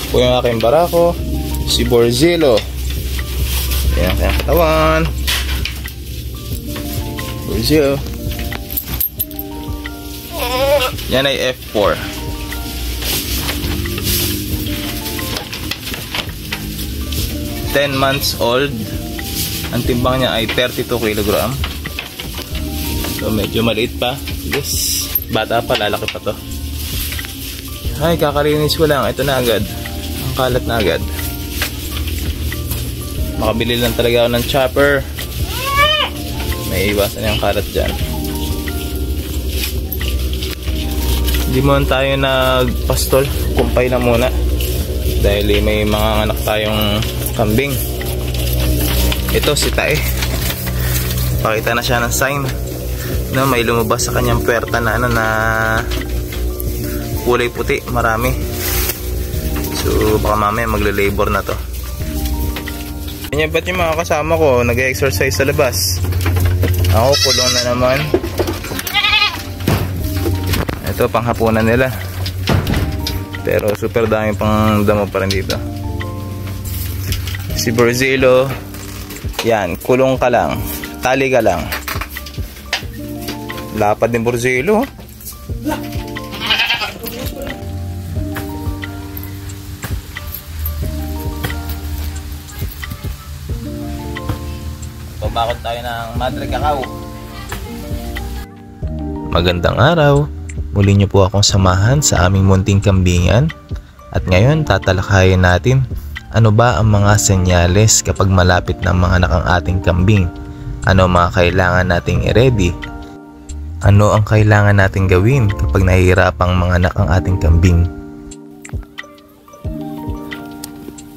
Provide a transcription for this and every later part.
po yung aking barako, si Borzillo. Ayan kayang katawan. Borzillo. Yan ay F4. 10 months old. Ang timbang niya ay 32 kg. So medyo maliit pa. Yes. Bata pa, lalaki pa to. Ay, kakalinis ko lang. Ito na agad. Ang kalat na agad. Makabili lang talaga ako ng chopper. May iwasan yung kalat dyan. Hindi muna tayo nagpastol. Kumpay na muna. Dahil may mga anak tayong kambing. Ito si Tae. Pakita na siya ng sign na may lumabas sa kanyang puwerta na na kulay puti. Marami. So baka mamaya magle-labor na to. Ganyan ba't yung mga kasama ko nag-exercise sa labas? Ako kulong na naman. Ito panghapunan nila. Pero super dami pang damo pa rin dito. Si Borzillo, yan, kulong ka lang. Tali ka lang. Lapad din Borzillo. Pabakot tayo ng Madre Cacao. Magandang araw. Muli niyo po akong samahan sa aming munting kambingan. At ngayon tatalakayin natin ano ba ang mga senyales kapag malapit na manganak ang ating kambing. Ano mga kailangan nating i-ready. Ano ang kailangan nating gawin kapag nahihirapang manganak ang ating kambing.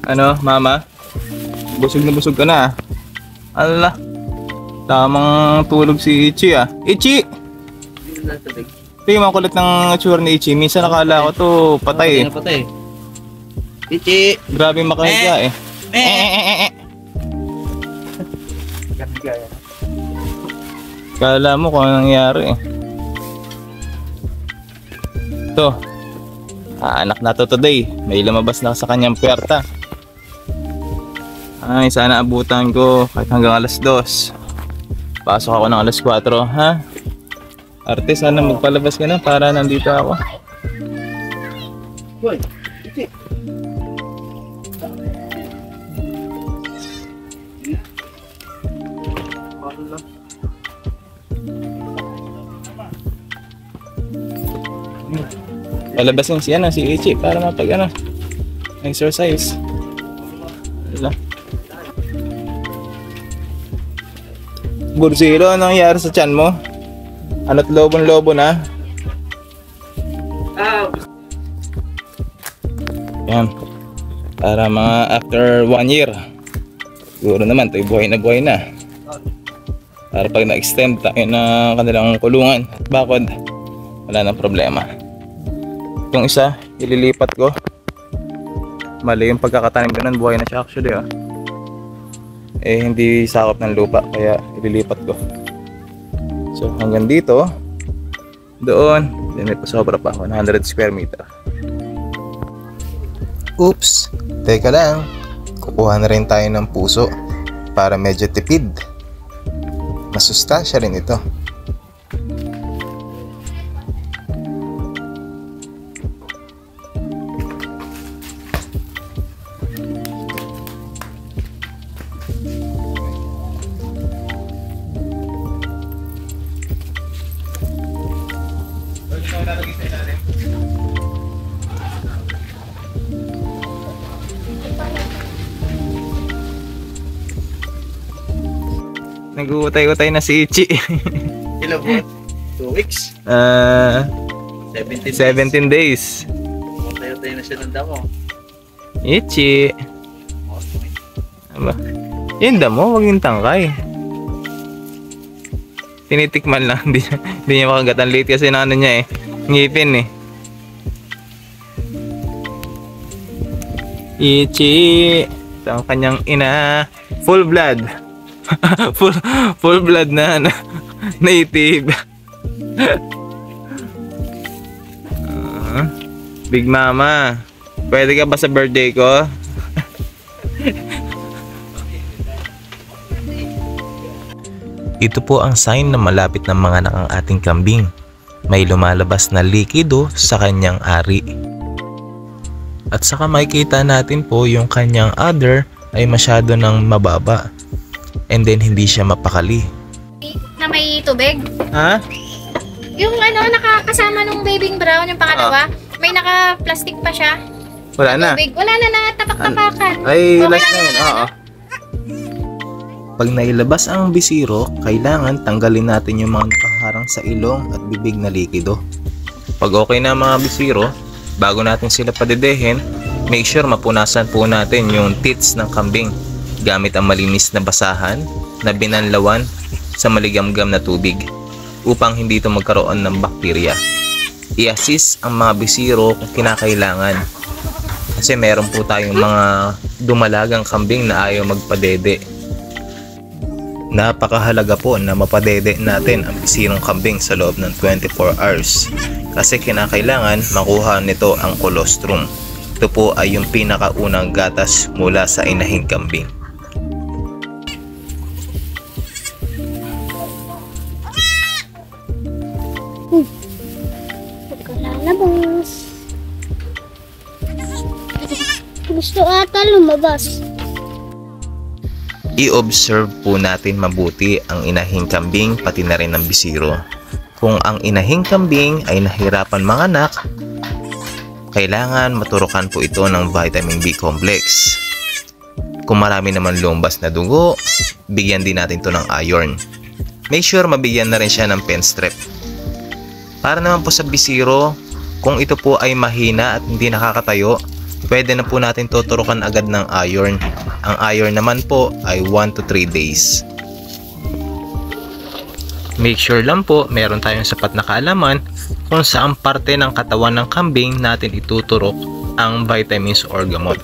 Ano mama? Busog na busog ka na. Ala, tamang tulog si Ichi ah. Ichi! Ito yung mga kulit ng tsura ni Ichi. Minsan nakala ko to patay eh. Patay. Ichi! Grabe makahiga eh. Kala mo kung anong nangyari eh. Ito. Anak na to today. May lumabas na sa kanyang puwerta. Ay, sana abutan ko kahit hanggang alas 2. Pasok ako ng alas 4, ha? Arte, sana magpalabas ka na para nandito ako. Hoy, Ichi! Palabasin si Ichi para mapag exercise. Wala. Borzillo, anong nangyari sa tiyan mo? Ano't lobon-lobo na? Yan. Para mga after 1 year. Siguro naman, ito'y buhay na. Para pag na-extend tayo ng kanilang kulungan at bakod, wala nang problema. Itong isa, ililipat ko. Mali yung pagkakatanim ko nun, buhay na siya actually oh. Eh hindi sakop ng lupa, kaya ililipat ko. So hanggang dito, doon, then may pasobra pa ako, 100 square meter. Oops, teka lang. Kukuha na rin tayo ng puso para medyo tipid. Masustansya rin ito. Nag-uutay-utay na si Ichi. Ilan po? 2 weeks? 17 days. Utay-utay na siya ng damo. Ichi. Aba, yung damo, huwag yung tangkay. Tinitikman lang. Hindi niya makagatan late kasi na ano niya eh. Ngipin eh. Ichi. Ito ang kanyang ina. Full blood. full blood na native. Big Mama. Pwede ka ba sa birthday ko? Ito po ang sign na malapit ng mga anak ang ating kambing. May lumalabas na likido sa kanyang ari. At saka makikita natin po yung kanyang udder ay masyado ng mababa. And then hindi siya mapakali. Na may tubig. Ha? Yung nakakasama nung babying brown, yung pangalawa, may naka-plastic pa siya. Wala na. Tubig. Wala na tapak-tapakan. Ay, Okay last lang na yun. na, Oo. Pag nailabas ang bisiro, kailangan tanggalin natin yung mga nakaharang sa ilong at bibig na likido. Pag okay na ang mga bisiro, bago natin sila padedehin, make sure mapunasan po natin yung teats ng kambing gamit ang malinis na basahan na binanlawan sa maligamgam na tubig upang hindi ito magkaroon ng bakterya. I-assist ang mga bisiro kung kinakailangan kasi meron po tayong mga dumalagang kambing na ayaw magpadede. Napakahalaga po na mapadede natin ang bisirong kambing sa loob ng 24 hours kasi kinakailangan makuha nito ang colostrum. Ito po ay yung pinakaunang gatas mula sa inahing kambing. Lalabas. Gusto ata lumabas. I-observe po natin mabuti ang inahing kambing pati na rin ang bisiro. Kung ang inahing kambing ay nahirapan manganak, kailangan maturukan po ito ng vitamin B complex. Kung marami naman lumbas na dugo, bigyan din natin ito ng iron. Make sure mabigyan na rin siya ng pen strip. Para naman po sa bisiro, kung ito po ay mahina at hindi nakakatayo, pwede na po natin tuturukan agad ng iron. Ang iron naman po ay 1 to 3 days. Make sure lang po meron tayong sapat na kaalaman kung saang parte ng katawan ng kambing natin ituturok ang vitamins or gamot.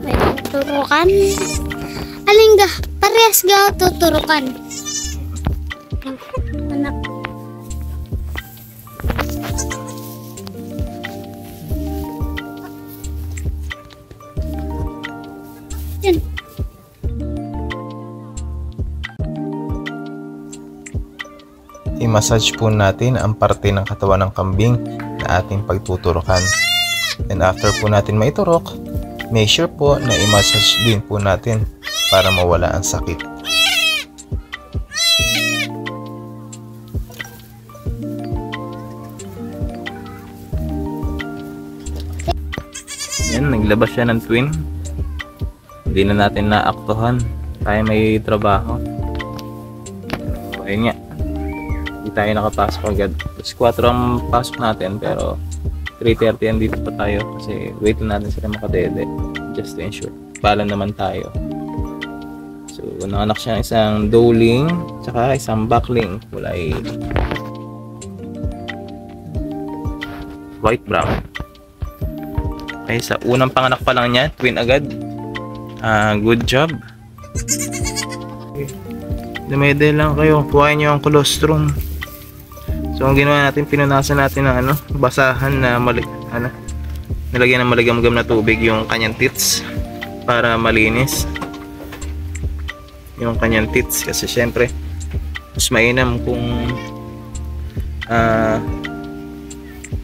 May tuturukan. Aling ga? Parehas ga tuturukan. Anak. Yan. I-massage po natin ang parte ng katawan ng kambing na ating pagtuturukan. And after po natin maiturok, make sure po na i-massage din po natin para mawala ang sakit. Yan, naglabas siya ng twin. Hindi na natin naaktuhan. Tayo may trabaho. So, ayun nga. Hindi tayo nakapasok agad. Tapos 4 ang pasok natin pero 3:30 andito pa tayo kasi wait na natin sila makadede just to ensure. Paalam naman tayo. So, nanganak siya ng isang doeling tsaka isang buckling kulay white brown. Okay, sa unang panganak pa lang niya, twin agad. Good job. Okay. Dumede lang kayo, kuhain nyo ang colostrum. So ang ginawa natin, pinunasan natin ng basahan na nilagyan ng maligamgam na tubig yung kanyang teats para malinis yung kanyang teats kasi syempre mas mainam kung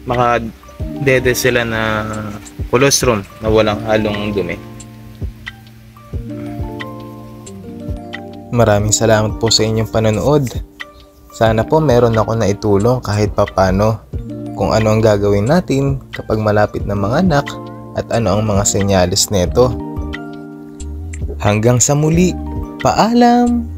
makadede sila na colostrum na walang halong dumi. Maraming salamat po sa inyong panonood. Sana po meron ako na itulong kahit papano kung ano ang gagawin natin kapag malapit na mga anak at ano ang mga senyales nito. Hanggang sa muli, paalam!